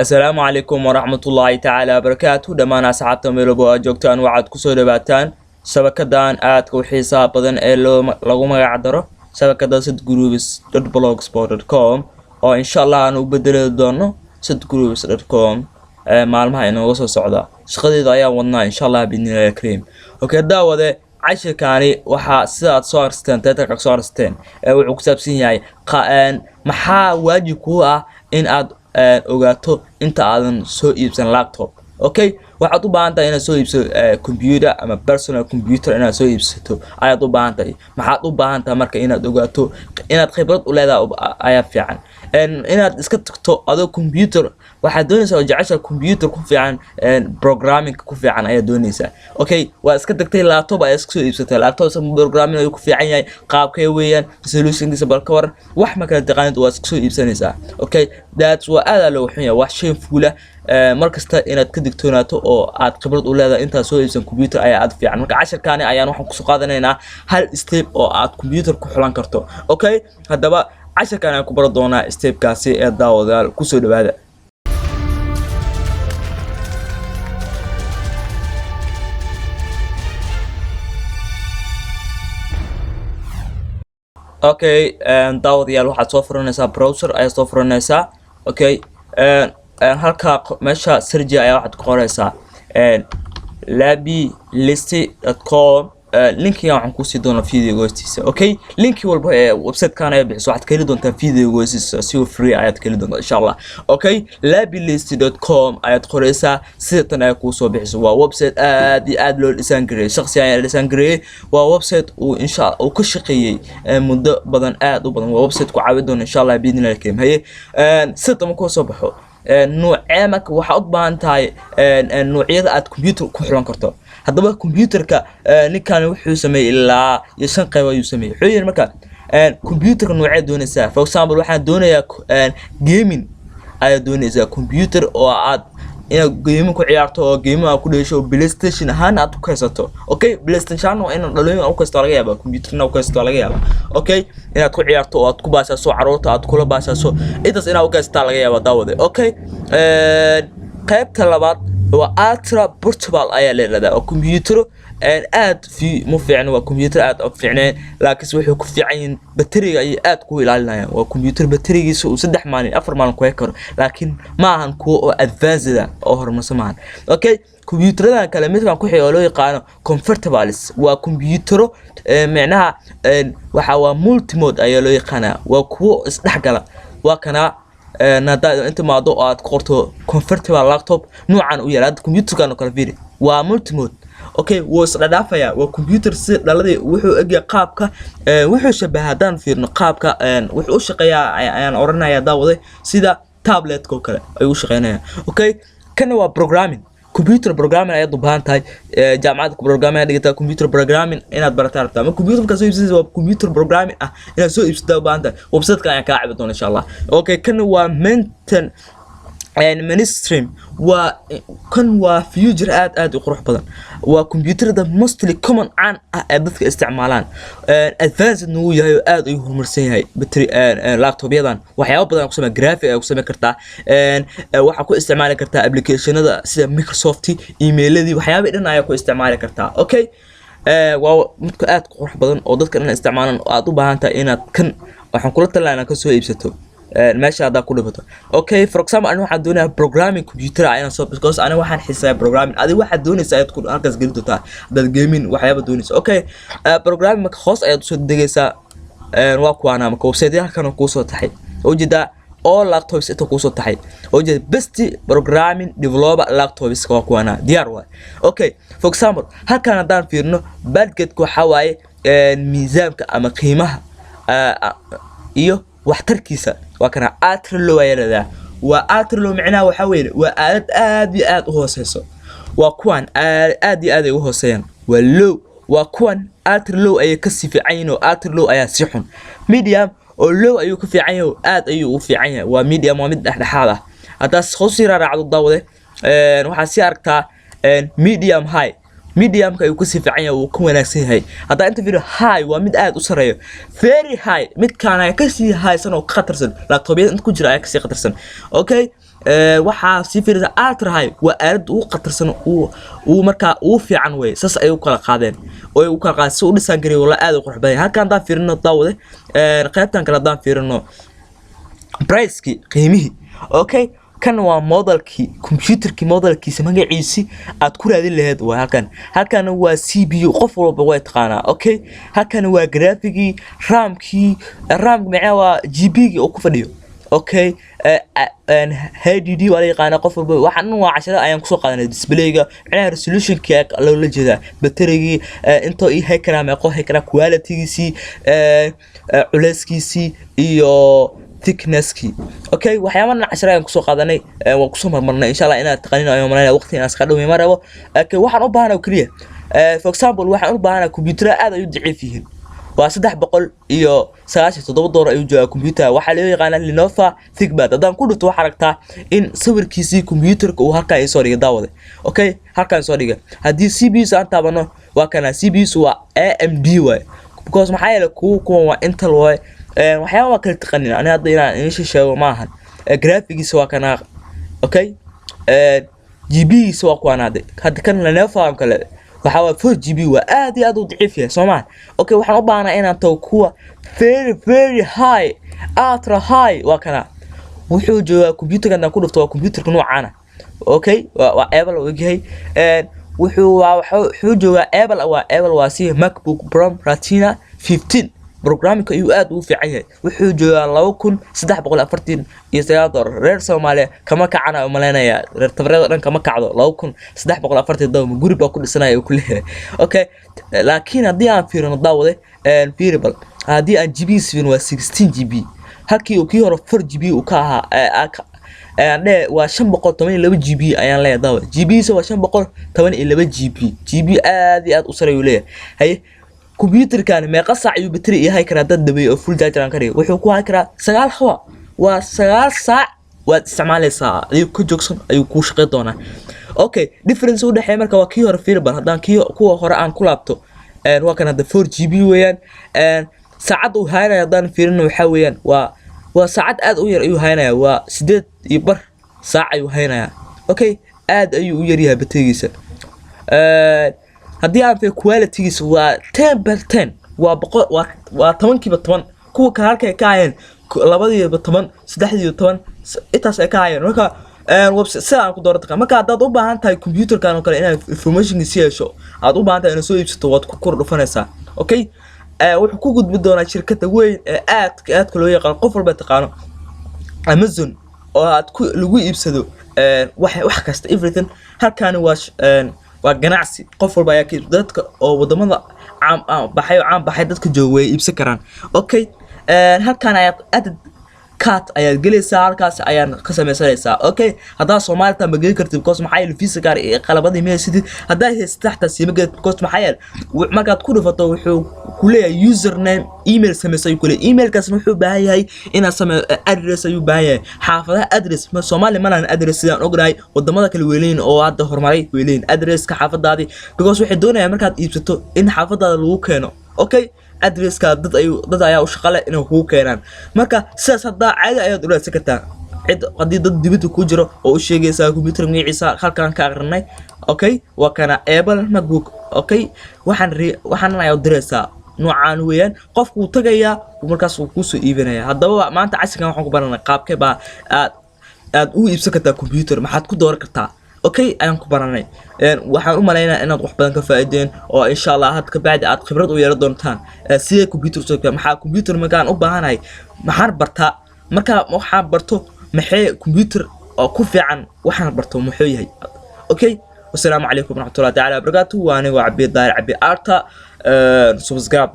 السلام عليكم ورحمة الله تعالى وبركاته. دمان أصحابتا ميلوبو جوجتان وعد كسو دباتان شبكدان aadka u xiisaha badan ee lagu magac daro shabakada sidgroups.blogspot.com oo insha Allah aan u bedeli doono sidgroups.com maalmaha inoo soo socda shaqadeeda ayaan wadnaa insha Allah bidnillaahi kariim. Okay, daawade cashirkaani waxa sidaad soo arsteen teetarka soo arsteen wuxuu ku saabsan yahay maxaa waajib ku ah in aad ogaato inta aadan soo iibsan laptop. Okay, waxaad u baahan tahay inaad soo iibsato computer ama personal computer inaad soo iibsato ayaad u baahan tahay. maxaad u baahan tahay marka inaad ogaato inaad khibrad u leedahay ayaa fiican inaad iska tagto adoo computer waxaad doonaysaa jecesha computer ku fiican programming ku fiican ayaad doonaysaa. Okay, waa iska tagtay laptop ayaad iska soo iibsatay laptop programming ayuu ku fiican yahay qaabkee weeyaan solutionkiisa bal ka waran wax ma kala taqaanid waa iska soo iibsanaysaa. Okay, that's waa aad loo xun yahay wax shay fuula markasta inaad ka digtoonaato oo aad khibrad u leedahay inta soo iibsan computer ayaa aad fiican. marka cashirkaani ayaan waxaan ku soo qaadanaynaa hal step oo aad computer ku xulan karto. Okay, hadaba cashirkaan aan ku baro doonaa stepkaasi ee daawadayaal ku soo dhawaada. Okay, daawadayaal waxaad soo furanaysaa browser ayaad soo furanaysaa. Okay, halka meesha search ayaa waxaad ku qoraysaa labilist.com linkiga waxaan ku sii doonaa video hoostiisa. Okay, linki walba ee website-kan ay bixiso waxaad ka heli doontaa video hoostiisa si free ayaad ka heli doontaa insha Allah. Okay, labilist.com ayaad qoraysaa sidatan ay ku soo bixiso. waa website aad iyo aad loo design gareeyay shakhsi ayaa design gareeyay. waa website uu insha Allah uu ka shaqeeyay muddo badan aad u badan. waa website ku caawin doona insha Allah bidnillaahi kariim. haye sidatan ku soo baxo nooceemak waxa u baahan tahay noocyada aad computer ku xulan karto. hadaba computerka ninkan wuxuu sameeyay ilaa 5 qayb ayuu sameeyay. wuxuu marka computerka noocee doonaysaa. for example waxaan doonayaa gaming ayaa doonaysaa computer oo aad inaad game ku ciyaarto oo game aad ku dheesho PlayStation ahaan aad ku kaysato. Okay, PlayStation waa in dhalinyaro aad ku kaysato laga yaabaa computerna ku kaysato laga yaabaa. Okay, inaad ku ciyaarto oo aad ku baasaaso caruurta aad kula baasaaso intaas inaad u kaysato laga yaabaa daawade. Okay, qaybta labaad waa ultra portable ayaa leedahay oo computer aad fi mu fiicna waa computer aad u fiicneen laakiin wuxuu ku fiican yahay batteriga ay aad ku ilaalinayaan. waa computer batterigiisa uu 3 maalin 4 maalin ku karo laakiin ma ahan kuwa advanced oo horumarsan maahan. Okay, computerada kale mid baan ku xigo loo yaqaan comfortables. waa computer macnaha waxa waa multi-mode ayaa loo yaqaan. waa kuwa isdhexgala. waa kana nadaad inta maado aad qorto comfortable laptop noocan u yaraad computerkan kala fiiri waa multi-mode. Okay, wuu isdhaafaya. waa computer si dhaladii wuxuu eegay qaabka wuxuu shabaha hadaan fiirno qaabka wuxuu u shaqeeyaa ayaan oranayaa daawade sida tablet ko kale ayuu shaqeynaya. Okay, kana waa programming computer programming ayaad u baahan tahay jaamacada programming dhigata computer programming inaad barataa rabtaa. ma computer ka soo iibsatay waa computer programming inaad soo iibsato u baahan tahay website-ka ayaan ka caawin doonaa insha Allah. Okay, kana waa mainstream waa kan waa future aad u qurux badan. waa computerada mostly common aan ee dadka isticmaalaan advanced uu yahay aad u horumarsan yahay battery laptop-yadan waxyaabo badan ku sameeya graphic ay ku sameyn kartaa waxa ku isticmaali kartaa applicationada sida Microsoft email-adii waxyaabo dhan ayaa ku isticmaali kartaa. Okay, waa mid aad qurux badan oo dadka dhan isticmaalaan aad u baahan tahay inaad kan waxaan kula talinayaa ka soo iibsato meesha aad ku dhibato. Okay, for example aniga waxaan doonayaa programming computer ayaan soo because aniga waxaan xiisaa programming adiga waxaad doonaysaa inaad ku halkaas gelin doontaa dad gaming waxyaabo doonaysaa. Okay, programming marka hoos ayaad soo degaysaa waa kuwana marka website halkan ku soo taxay ujeeda all laptops inta ku soo taxay ujeeda best programming developer laptops waa kuwana diyaar waa. Okay, for example halkan hadaan fiirno budget-ku waxa waaye miisaanka ama qiimaha iyo waxtarkiisa waa kana ultra low ayada. waa ultra low macnaha waxa weeye waa aad iyo aad u hooseyso. waa kuwan aad iyo aad ay u hooseeyaan. waa low waa kuwan ultra low ay ka si fiican yihiin oo ultra low ayaa si xun. medium oo low ayuu ka fiican yahay aad ayuu u fiican yahay. waa medium waa mid dhexdhexaad ah. hadda soo sii raacdo daawade waxa si aragtaa medium high medium-ka ayuu ku si fiican yahay uu ku wanaagsan yahay. hadda inta video high waa mid aad u sareeyo very high mid kaana ka si haysan oo khatarsan laptop-yada inta ku jira ayaa ka si khatarsan. Okay, waxaa sii fiirisa ultra high waa aalad uu qatarsan uu markaa uu fiican way sas ay u kala qaadeen oo ay u kala qaadeen si u dhisaan gareey wala aad u qurux badan halkaan daan fiirino daawade qaybtan kala daan fiirino price-ki qiimihi okay kan waa modelki computerki modelkiisa magaciisi aad ku raadin lahayd waa halkan waa CPU qof walba way taqaana okay halkan waa graphigi RAM-ki macna waa GB-gi oo ku fadhiyo okay HDD wala yaqaan qof walba waxaan waa 10 ayaan ku soo qaadanay display-ga macna resolution-ka loo la jeeda batterigi inta ii haykana ma qof haykana quality-giisi culeyskiisi iyo thickness-ki okay waxyaabana 10 ayaan ku soo qaadanay waan ku soo marmarnay insha Allah inaad taqaaniin ayo malayna waqti inaad iska dhaw marabo okay waxaan u baahanahay kaliya for example waxaan u baahanahay computer aad ay u daciif yihiin waa 300 iyo 97 dollar ayuu joogaa computer waxa loo yaqaan Lenovo ThinkPad hadaan ku dhufto waxa aragtaa in sawirkiisii computerka uu halka ay soo dhigay daawade okay halkaan soo dhigay hadii CPU aan taabano waa kana CPU waa AMD way because maxaa yeelay kuwa waa Intel way waxyaabo kala taqanin ani hadda inaan sheego ma ahan graphics waa kana okay GB soo qaanaade hadda kan Lenovo kale waxa waa 4GB waa aad iyo aad u daciif yahay Soomaal okay waxaan u baahanahay inaan tago kuwa very high ultra high waa kana wuxuu joogaa computerka ku dhufto waa computerka noocana okay waa Apple oo yahay wuxuu joogaa Apple waa si MacBook Pro Retina 15 برنامجك ayuu aad u fiican yahay wuxuu joogaa 2349 dollar reer Soomaaliya kama kacana oo maleynaya reer tabareed dhan kama kacdo 2349 dollar guri baa ku dhisanaya ku leeyahay okay laakiin hadii aan fiirino daawade variable hadii aan GB sivin waa 16GB halkii uu kii hore 4GB uu ka ahaa waa 512GB ayaan leeyahay daawade GB waa 512GB aad iyo aad u sareeyo leeyahay hay computerkan meeqa saac ayuu battery yahay kara dad dabay oo full charge aan kariyo wuxuu ku hayn karaa 9 hawa waa 9 saac waad isticmaalaysaa ayuu ku joogsan ayuu ku shaqeyn doonaa okay difference u dhaxay marka waa kii hore variable hadaan kuwa hore aan ku laabto waa kan hada 4GB weeyaan saacad uu haynaya hadaan fiirino waxa weeyaan waa saacad aad u yar ayuu haynaya waa 8 saac ayuu haynaya okay aad ayuu u yar yahay batterigiisa hadii aan quality-giisa waa 10/10 waa 10/10 kuwa kale halka ka hayeen 2/10 3/10 intaas ay ka hayeen marka website aan ku doorato marka hadaad u baahan tahay computerkan oo kale inaad information si yeesho aad u baahan tahay inaad soo iibsato waad ku kor dhufanaysaa okay wuxuu ku gudbi doonaa shirkadda weyn ee aad loo yaqaan qof walba taqaano Amazon oo aad lagu iibsado wax kasta everything halkaan waa ganacsi qof walba ayaa dadka oo wadamada caan baxay dadka jooga way iibsan karaan okay halkaan aad card ayaad gelaysaa halkaas ayaan ka sameeysanaysaa okay hadaa Soomaaliya ma geli kartid because maxay Visa card ee qalabadii meesidid hadaa haysataa siima gelid because maxay markaad ku dhufato wuxuu ku leeyahay username email sameysay ku leeyahay emailkaas wuxuu baahan yahay inaad sameeyo address ayuu baahan yahay xaafadaha address ma Soomaaliya ma lahan address sidaan ognahay wadamada kale weeleen oo hadda horumaray weeleen address-ka xaafadaadii because waxay doonayaan markaad iibsato in xaafadaada lagu keeno okay address-ka dad ayaa u shaqale inay ku keenaan marka sidaas hadaa caadi ayaad u raadsan kartaa cid hadii dad dibadda ku jiro oo u sheegaysa computer magaciisa halkaan ka aqrinay okay waa kana Apple MacBook okay waxaan ayaa diraysaa noocaan weeyaan qofku uu tagayaa markaas uu ku soo iibinaya hadaba maanta casrigan waxaan ku baranay qaabkee baa aad u iibsan kartaa computer maxaad ku dooran kartaa okay ayaan ku baranay waxaan u maleynayaa inaad wax badan ka faa'iideen oo insha Allah had ka bacdi aad khibrad u yeelan doontaan sidee computer soo maxaa computer magaan u baahanahay maxaan bartaa marka waxaan barto maxay computer oo ku fiican waxaan barto muxuu yahay okay والسلام عليكم ورحمة الله تعالى وبركاته وأنا وعبيد داير عبي آرتا subscribe